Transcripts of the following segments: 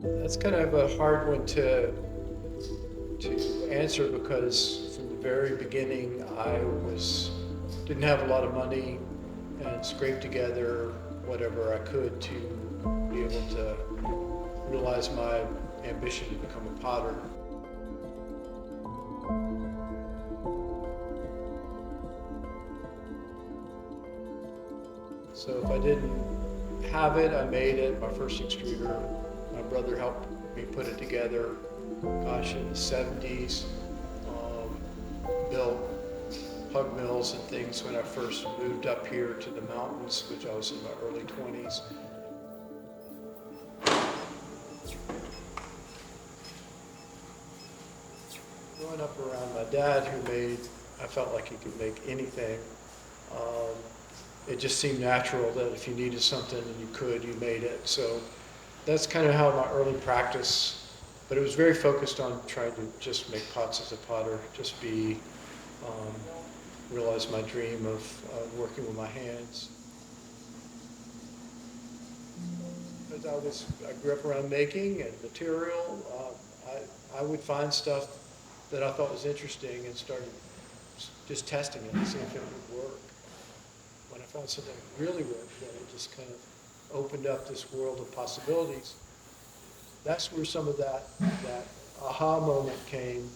That's kind of a hard one to answer because from the very beginning I didn't have a lot of money and scraped together whatever I could to be able to realize my ambition to become a potter. So if I didn't have it, I made it. My first extruder, my brother helped me put it together. Gosh, in the 70s, built pug mills and things when I first moved up here to the mountains, which I was in my early 20s. Growing up around my dad, I felt like he could make anything. Um, it just seemed natural that if you needed something and you made it. So that's kind of how my early practice, but it was very focused on trying to just make pots as a potter, just um, realize my dream of working with my hands. As I grew up around making and material, I would find stuff that I thought was interesting and started just testing it to see if it would work. When I found something that really worked, then it just kind of opened up this world of possibilities. That's where some of that aha moment came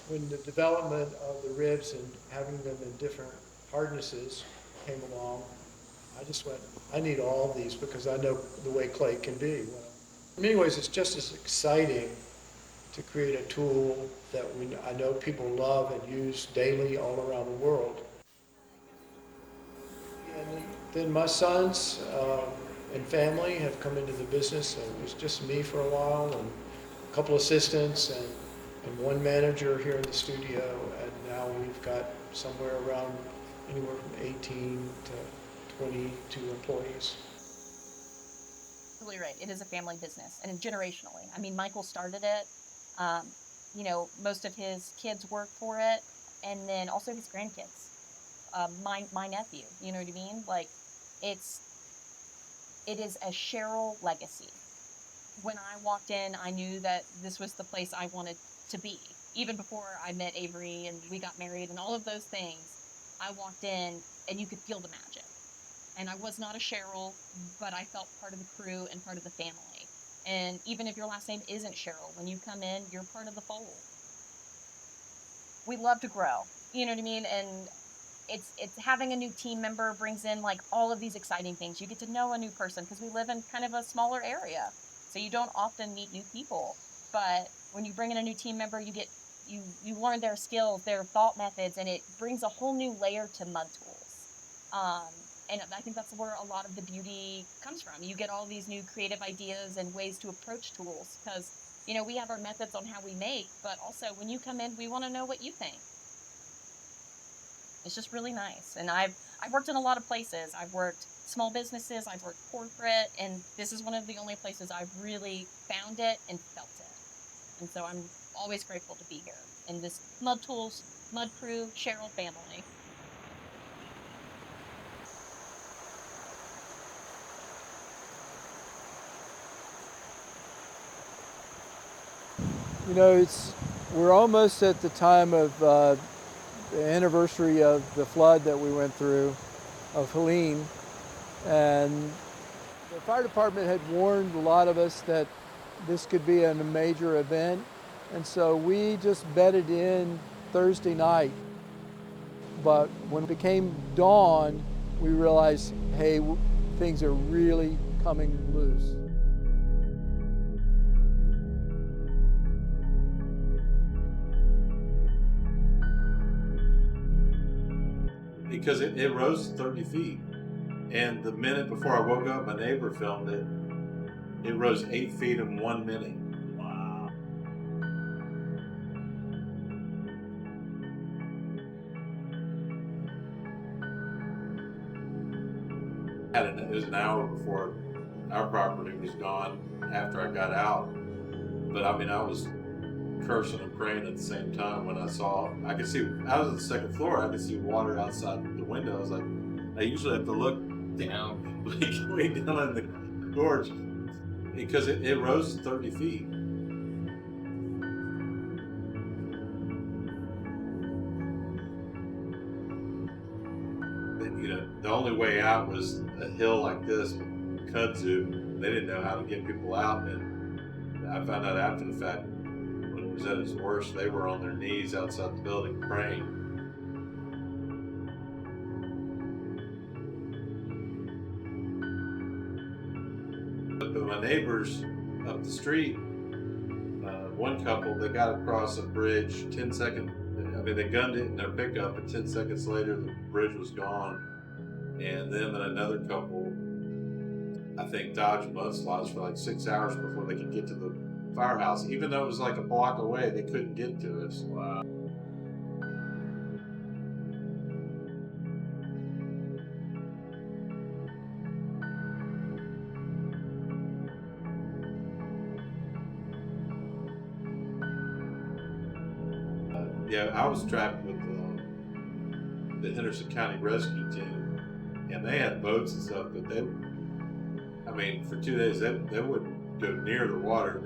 when the development of the ribs and having them in different hardnesses came along. I just went, I need all of these because I know the way clay can be. In many ways, it's just as exciting to create a tool that I know people love and use daily all around the world. And then my sons and family have come into the business, and it was just me for a while, and a couple assistants, and one manager here in the studio, and now we've got somewhere around anywhere from 18 to 22 employees. Absolutely right. It is a family business and generationally. I mean, Michael started it. Um, most of his kids work for it, and then also his grandkids. My nephew. You know what I mean? Like, it's it is a Cheryl legacy. When I walked in, I knew that this was the place I wanted to be. Even before I met Avery and we got married and all of those things, I walked in and you could feel the magic. And I was not a Cheryl, but I felt part of the crew and part of the family. And even if your last name isn't Cheryl, when you come in, you're part of the fold. We love to grow. You know what I mean? And it's having a new team member brings in like all of these exciting things. You get to know a new person because we live in kind of a smaller area. So you don't often meet new people. But when you bring in a new team member, you learn their skills, their thought methods, and it brings a whole new layer to Mudtools. Um, and I think that's where a lot of the beauty comes from. You get all these new creative ideas and ways to approach tools because we have our methods on how we make, but also when you come in, we want to know what you think. It's just really nice. And I've worked in a lot of places. I've worked small businesses, I've worked corporate, and this is one of the only places I've really found it and felt it. And so I'm always grateful to be here in this Mud Tools, Mud Crew, Cheryl family. You know, we're almost at the time of the anniversary of the flood that we went through of Helene, and the fire department had warned a lot of us that this could be a major event, and so we just bedded in Thursday night. But when it became dawn, we realized, hey, things are really coming loose. Because it rose 30 feet. And the minute before I woke up, my neighbor filmed it. It rose 8 feet in 1 minute. Wow. It was an hour before our property was gone after I got out. But I mean, I was cursing and praying at the same time when I saw. I could see. I was on the second floor. I could see water outside the window. I was like, I usually have to look down, like way down in the gorge. because it rose 30 feet. You know, the only way out was a hill like this with kudzu. They didn't know how to get people out, and I found out after the fact when it was at its worst, they were on their knees outside the building praying. But my neighbors up the street, one couple, they got across a bridge 10 seconds. I mean, they gunned it in their pickup, and 10 seconds later, the bridge was gone. And then another couple, I think, dodged mudslides for like 6 hours before they could get to the firehouse. Even though it was like a block away, they couldn't get to us. Wow. Yeah, I was trapped with the Henderson County Rescue Team, and they had boats and stuff, but I mean, for 2 days, they wouldn't go near the water.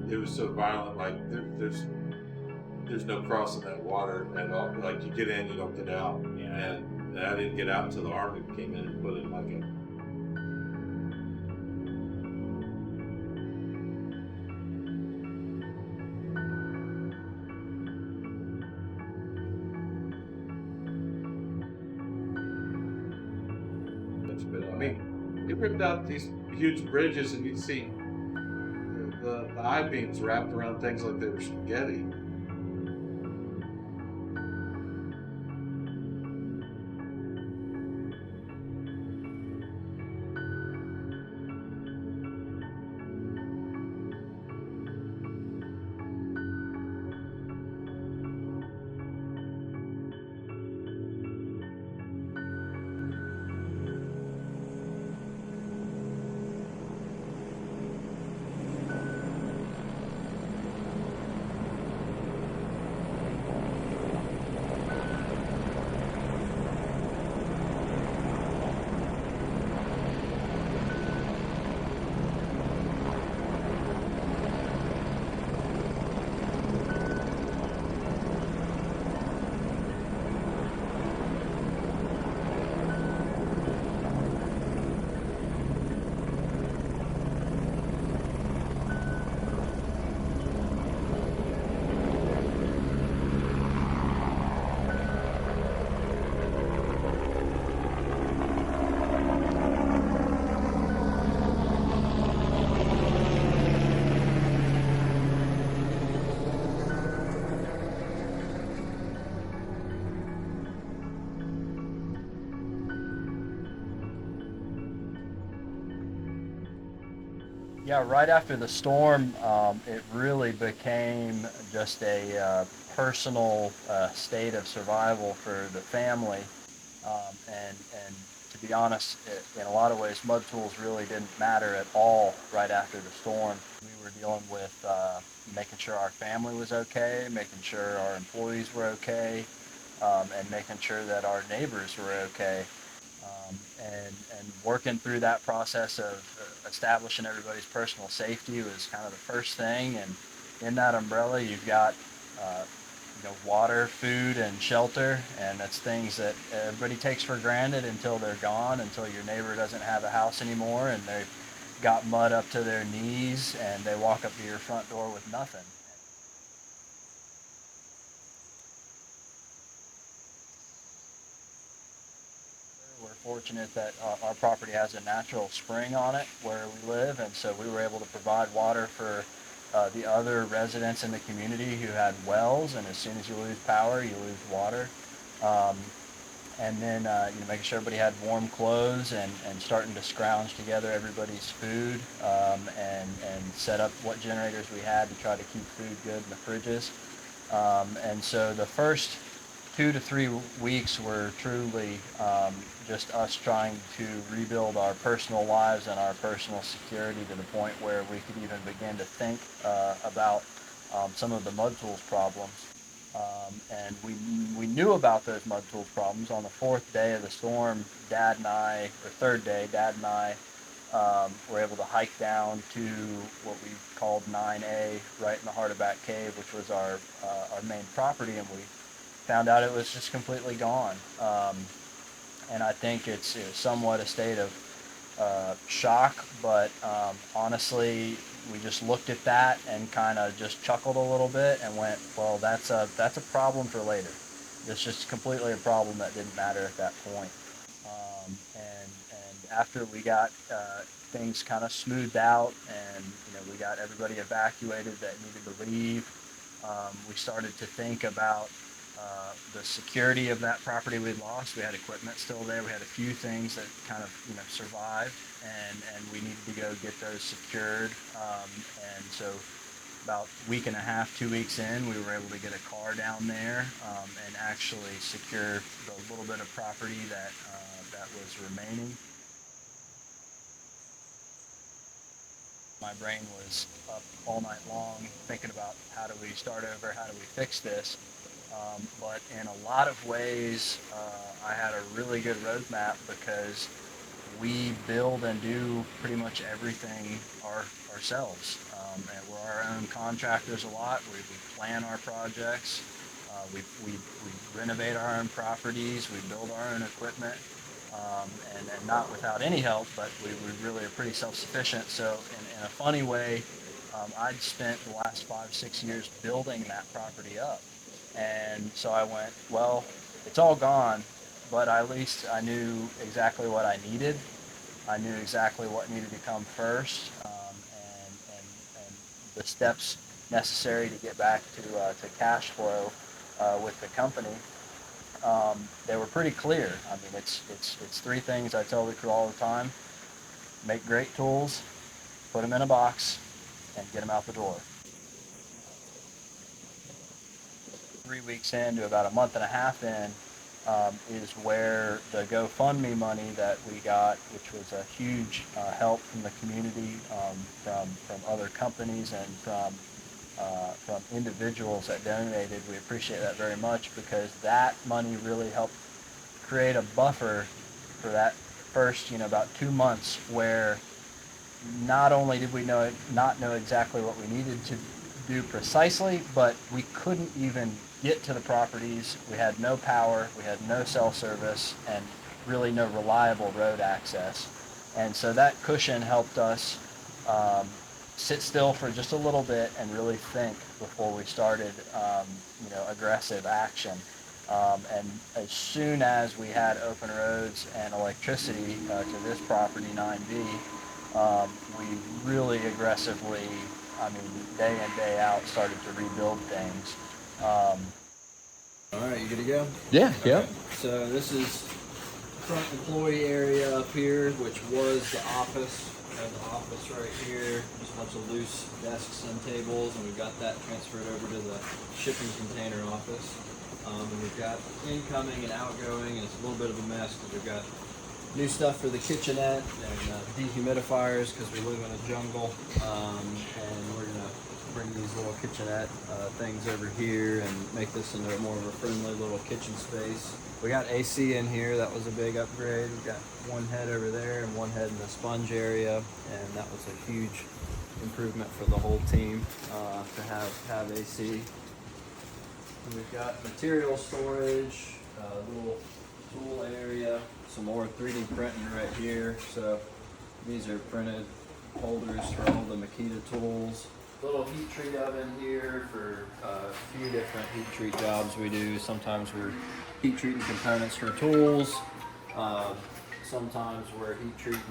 It was so violent. Like there's no crossing that water at all. Like you get in, you don't get out. Yeah. And I didn't get out until the Army came in and put in like a. But I mean, it ripped out these huge bridges, and you'd see the I-beams wrapped around things like they were spaghetti. Yeah, right after the storm, it really became just a personal state of survival for the family. And to be honest, in a lot of ways, Mudtools really didn't matter at all right after the storm. We were dealing with making sure our family was okay, making sure our employees were okay, and making sure that our neighbors were okay. And working through that process of establishing everybody's personal safety was kind of the first thing. And in that umbrella, you've got water, food, and shelter, and that's things that everybody takes for granted until they're gone, until your neighbor doesn't have a house anymore, and they've got mud up to their knees, and they walk up to your front door with nothing. We're fortunate that our property has a natural spring on it where we live, and so we were able to provide water for the other residents in the community who had wells, and as soon as you lose power, you lose water. Um, and then making sure everybody had warm clothes, and starting to scrounge together everybody's food, and set up what generators we had to try to keep food good in the fridges. And so the first 2 to 3 weeks were truly just us trying to rebuild our personal lives and our personal security to the point where we could even begin to think about some of the Mudtools problems. And we knew about those Mudtools problems on the 4th day of the storm. Third day, Dad and I We're able to hike down to what we called 9A, right in the heart of Bat Cave, which was our main property, and we found out it was just completely gone. And I think it's somewhat a state of shock, but honestly, we just looked at that and kind of just chuckled a little bit and went, well, that's a problem for later. It's just completely a problem that didn't matter at that point. And after we got things kind of smoothed out, and we got everybody evacuated that needed to leave, we started to think about the security of that property we'd lost. We had equipment still there. We had a few things that kind of survived, and we needed to go get those secured. And so about a week and a half, 2 weeks in, we were able to get a car down there and actually secure the little bit of property that was remaining. My brain was up all night long thinking about how do we start over, how do we fix this. But in a lot of ways, I had a really good roadmap because we build and do pretty much everything ourselves. And we're our own contractors a lot. We plan our projects. We renovate our own properties. We build our own equipment. And not without any help, but we really are pretty self-sufficient. So in a funny way, I'd spent the last 5-6 years building that property up. And so I went, well, it's all gone, but at least I knew exactly what I needed. I knew exactly what needed to come first, and the steps necessary to get back to cash flow with the company. They were pretty clear. I mean, it's 3 things I tell the crew all the time: make great tools, put them in a box, and get them out the door. 3 weeks into about a month and a half in is where the GoFundMe money that we got, which was a huge help from the community, from other companies, and from individuals that donated. We appreciate that very much, because that money really helped create a buffer for that first, about 2 months, where not only did we not know exactly what we needed to do precisely, but we couldn't even get to the properties. We had no power, we had no cell service, and really no reliable road access. And so that cushion helped us sit still for just a little bit and really think before we started, aggressive action. And as soon as we had open roads and electricity to this property, 9B, we really aggressively, day in, day out, started to rebuild things. All right, you good to go? Yeah, Okay. So this is front employee area up here, which was the office. We have the office right here, just a bunch of loose desks and tables, and we've got that transferred over to the shipping container office. And we've got incoming and outgoing, and it's a little bit of a mess because we've got new stuff for the kitchenette and dehumidifiers because we live in a jungle. And we're gonna bring these little kitchenette things over here and make this into more of a friendly little kitchen space. We got AC in here. That was a big upgrade. We've got one head over there and one head in the sponge area, and that was a huge improvement for the whole team to have AC. And we've got material storage, little tool area, some more 3D printing right here. So these are printed holders for all the Makita tools. Little heat treat oven here for a few different heat treat jobs we do. Sometimes we're heat treating components for tools. Sometimes we're heat treating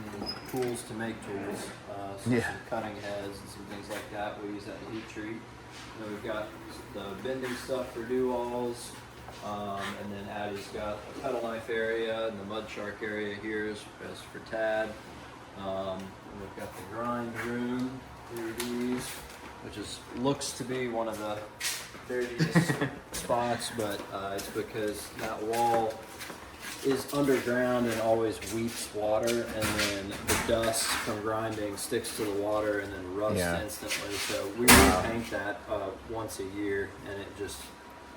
tools to make tools. Some cutting heads and some things like that. We use that to heat treat. And then we've got the bending stuff for do-alls. And then Addie's got a pedal knife area and the mud shark area here is for Tad. And we've got the grind room, 3Ds, which looks to be one of the dirtiest spots, but it's because that wall is underground and always weeps water, and then the dust from grinding sticks to the water and then rusts instantly. So we repaint that once a year, and it just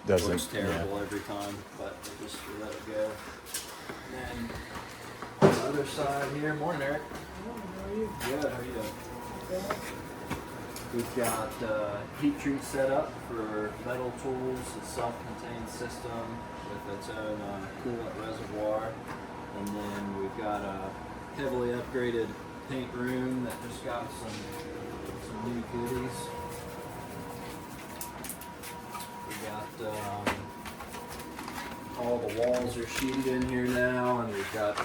looks terrible every time, but we let it go. And then other side here. Morning, Eric. Good. How are you doing? We've got heat treat set up for Mudtools, a self-contained system with its own coolant reservoir. And then we've got a heavily upgraded paint room that just got some new goodies. We got all the walls are sheeted in here now, and we've got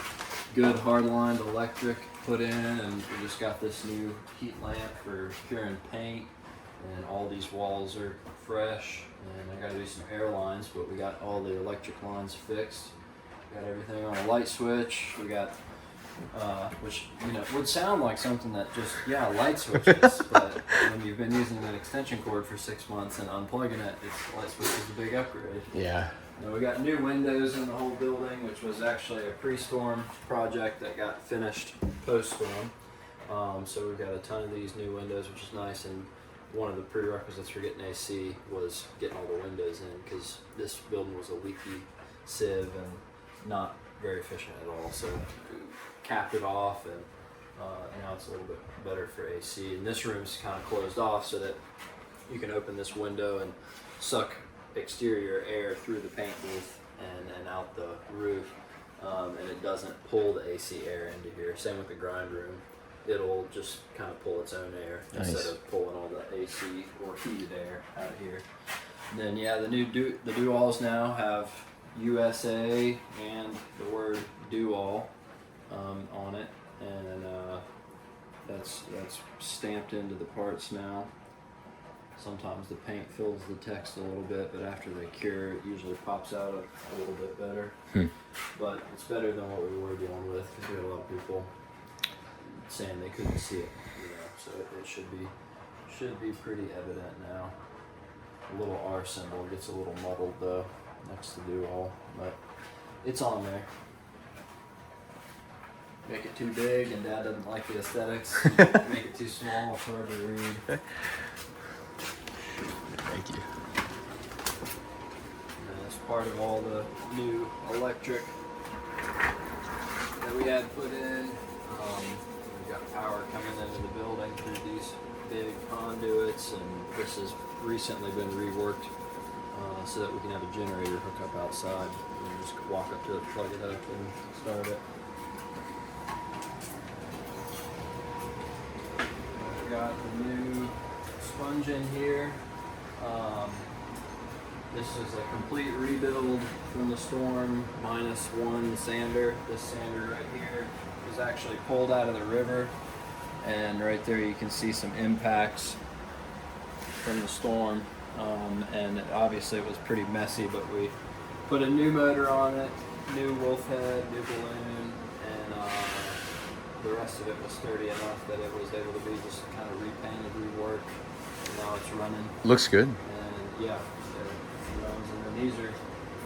good hard-lined electric put in, and we just got this new heat lamp for curing paint, and all these walls are fresh, and I gotta do some air lines, but we got all the electric lines fixed. Got everything on a light switch. We got, which, you know, would sound like something that just, yeah, light switches, but when you've been using an extension cord for 6 months and unplugging it, it's light switch is a big upgrade. Yeah. And we got new windows in the whole building, which was actually a pre-storm project that got finished post-storm. So we've got a ton of these new windows, which is nice. And one of the prerequisites for getting AC was getting all the windows in, because this building was a leaky sieve and not very efficient at all. So we capped it off, and now it's a little bit better for AC. And this room's kind of closed off so that you can open this window and suck exterior air through the paint booth and out the roof, and it doesn't pull the AC air into here. Same with the grind room. It'll just kind of pull its own air instead of pulling all the AC or heated air out of here. And then yeah, the new the do-alls now have USA and the word do-all on it, and that's stamped into the parts now. Sometimes the paint fills the text a little bit, but after they cure, it usually pops out a little bit better. But it's better than what we were dealing with, because we had a lot of people saying they couldn't see it, you know. So it should be pretty evident now. The little R symbol gets a little muddled though next to do all, but it's on there. Make it too big, and Dad doesn't like the aesthetics. Make it too small, it's hard to read. Thank you. And as part of all the new electric that we had put in, we got power coming into the building through these big conduits, and this has recently been reworked so that we can have a generator hook up outside. You can just walk up to it, plug it up, and start it. We've got the new sponge in here. This is a complete rebuild from the storm, minus one sander. This sander right here was actually pulled out of the river, and right there you can see some impacts from the storm. And obviously it was pretty messy, but we put a new motor on it, new wolf head, new balloon, and the rest of it was sturdy enough that it was able to be just kind of repainted, reworked, and now it's running. Looks good. And yeah, it runs. And then these are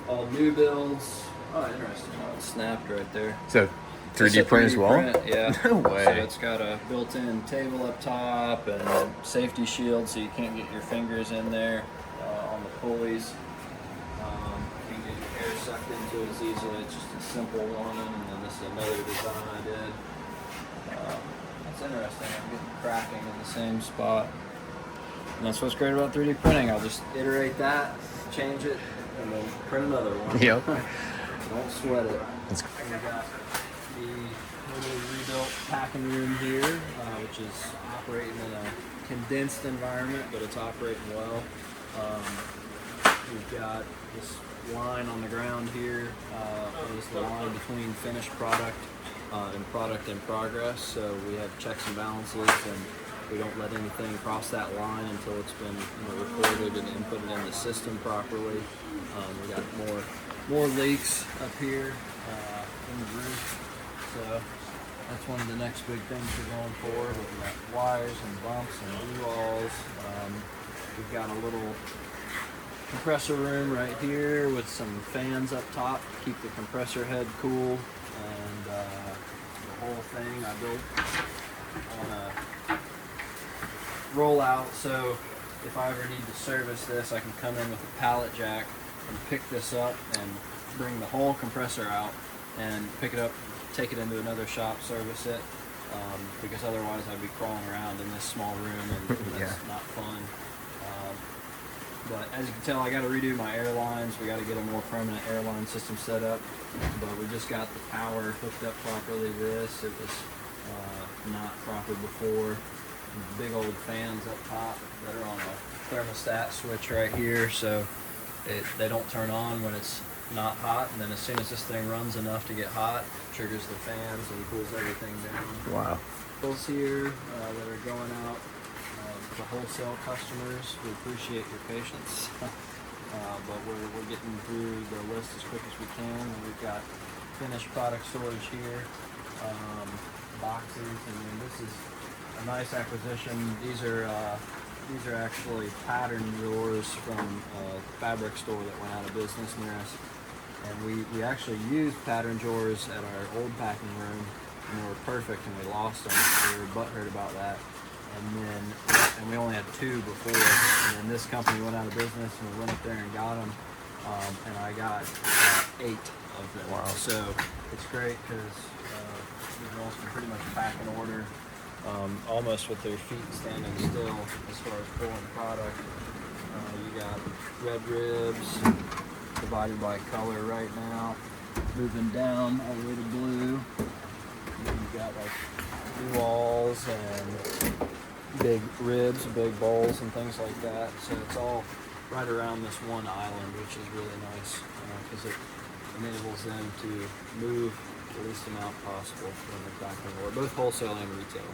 all new builds. Oh, interesting. Oh, it snapped right there. So 3D It's a print as well? print, yeah. No way. So it's got a built-in table up top and a safety shield, so you can't get your fingers in there on the pulleys. You can get your air sucked into it as easily. It's just a simple one, and then this is another design I did. That's interesting. I'm getting cracking in the same spot. And that's what's great about 3D printing. I'll just iterate that, change it, and then print another one. Yep. Don't sweat it. That's And we got the little rebuilt packing room here, which is operating in a condensed environment, but it's operating well. We've got this line on the ground here, is the line between finished product and product in progress. So we have checks and balances, and we don't let anything cross that line until it's been recorded and inputted in the system properly. We got more leaks up here in the roof. So that's one of the next big things we're going forward. We've got wires and bumps and U-alls. We've got a little compressor room right here with some fans up top to keep the compressor head cool. And the whole thing I built on a rollout, so if I ever need to service this, I can come in with a pallet jack and pick this up and bring the whole compressor out and pick it up take it into another shop, service it, because otherwise I'd be crawling around in this small room, and that's not fun. But as you can tell, I got to redo my airlines. We got to get a more permanent airline system set up. But we just got the power hooked up properly to this. It was not proper before. Big old fans up top that are on a thermostat switch right here, so they don't turn on when it's not hot, and then as soon as this thing runs enough to get hot, triggers the fans and cools everything down. Wow. Bills here that are going out to wholesale customers. We appreciate your patience, but we're getting through the list as quick as we can. And we've got finished product storage here, boxes, and then this is a nice acquisition. These are actually pattern drawers from a fabric store that went out of business near us. And we actually used pattern drawers at our old packing room, and they were perfect, and we lost them. We were butthurt about that. And we only had 2 before, and then this company went out of business, and we went up there and got them, and I got 8 of them. Wow. So it's great because these rolls can pretty much pack in order, almost with their feet standing still as far as pulling product. You got red ribs divided by color right now, moving down all the way to blue. And then you got like blue walls and big ribs, big bowls, and things like that. So it's all right around this one island, which is really nice because it enables them to move the least amount possible when they're packing, or both wholesale and retail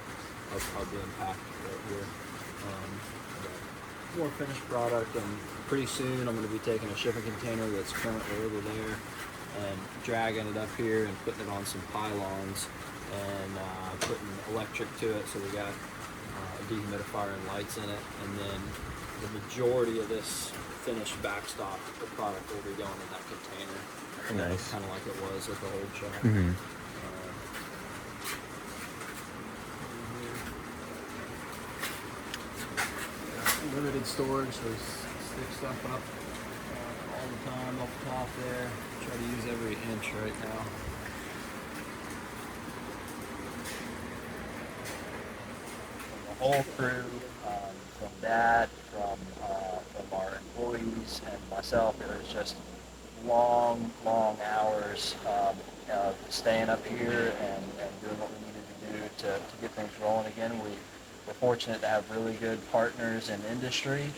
are being packed right here. More finished product, and pretty soon I'm going to be taking a shipping container that's currently over there and dragging it up here and putting it on some pylons and putting electric to it, so we got a dehumidifier and lights in it, and then the majority of this finished backstop, the product will be going in that container. Nice. Kind of like it was at the old shop. Mm-hmm. Limited storage, so stick stuff up all the time up top there. Try to use every inch right now. The whole crew, from Dad, from our employees and myself, it was just long hours of staying up here and doing what we needed to do to get things rolling again. We're fortunate to have really good partners in industry.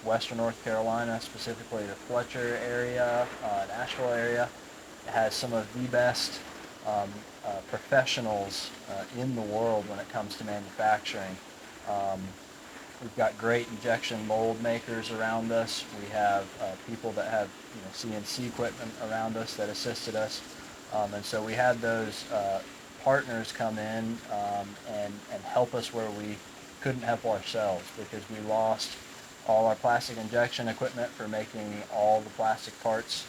Western North Carolina, specifically the Fletcher area, Nashville area, has some of the best professionals in the world when it comes to manufacturing. We've got great injection mold makers around us. We have people that have CNC equipment around us that assisted us. And so we had those partners come in and help us where we couldn't help ourselves, because we lost all our plastic injection equipment for making all the plastic parts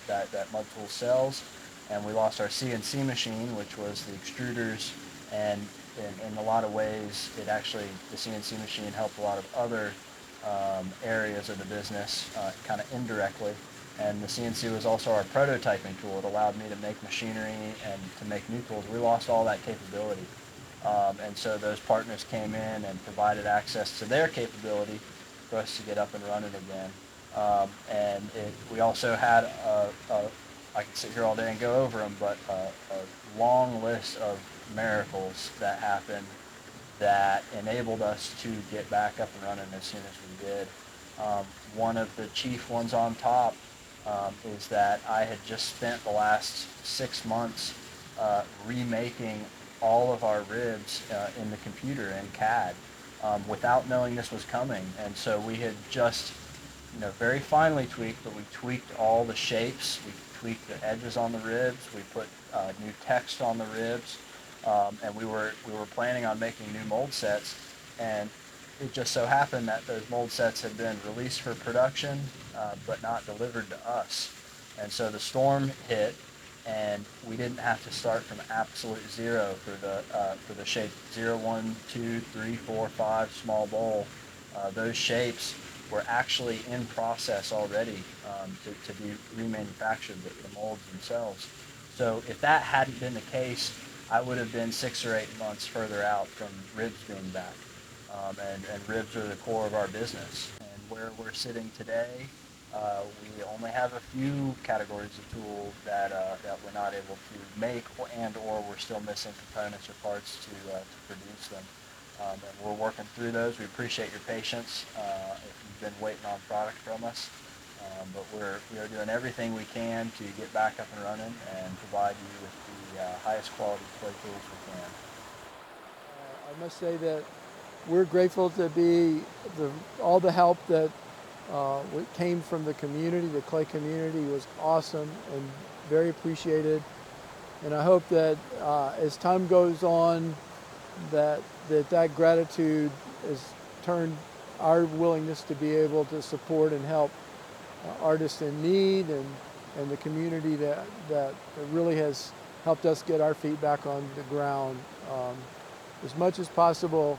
that Mudtools sells, and we lost our CNC machine, which was the extruders, and in a lot of ways the CNC machine helped a lot of other areas of the business kind of indirectly. And the CNC was also our prototyping tool. It allowed me to make machinery and to make new tools. We lost all that capability. And so those partners came in and provided access to their capability for us to get up and running again. We also had I could sit here all day and go over them, but a long list of miracles that happened that enabled us to get back up and running as soon as we did. One of the chief ones on top is that I had just spent the last 6 months remaking all of our ribs in the computer in CAD without knowing this was coming. And so we had just very finely tweaked, but we tweaked all the shapes. We tweaked the edges on the ribs. We put new text on the ribs, and we were planning on making new mold sets. And it just so happened that those mold sets had been released for production, but not delivered to us. And so the storm hit, and we didn't have to start from absolute zero for the shape 0, 1, 2, 3, 4, 5 small bowl. Those shapes were actually in process already to be remanufactured, the molds themselves. So if that hadn't been the case, I would have been 6 or 8 months further out from ribs being back. And ribs are the core of our business. And where we're sitting today, we only have a few categories of tools that we're not able to make, or we're still missing components or parts to produce them. And we're working through those. We appreciate your patience if you've been waiting on product from us. But we are doing everything we can to get back up and running and provide you with the highest quality clay tools we can. I must say that we're grateful to be all the help that came from the community. The clay community was awesome and very appreciated. And I hope that as time goes on, that gratitude has turned our willingness to be able to support and help artists in need and the community that really has helped us get our feet back on the ground. As much as possible,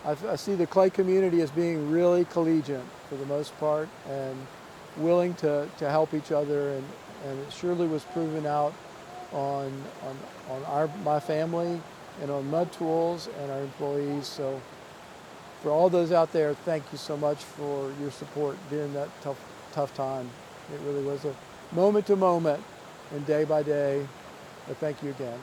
I see the clay community as being really collegiate for the most part and willing to help each other, and it surely was proven out on my family and on Mudtools and our employees. So for all those out there, thank you so much for your support during that tough time. It really was a moment to moment and day by day, but thank you again.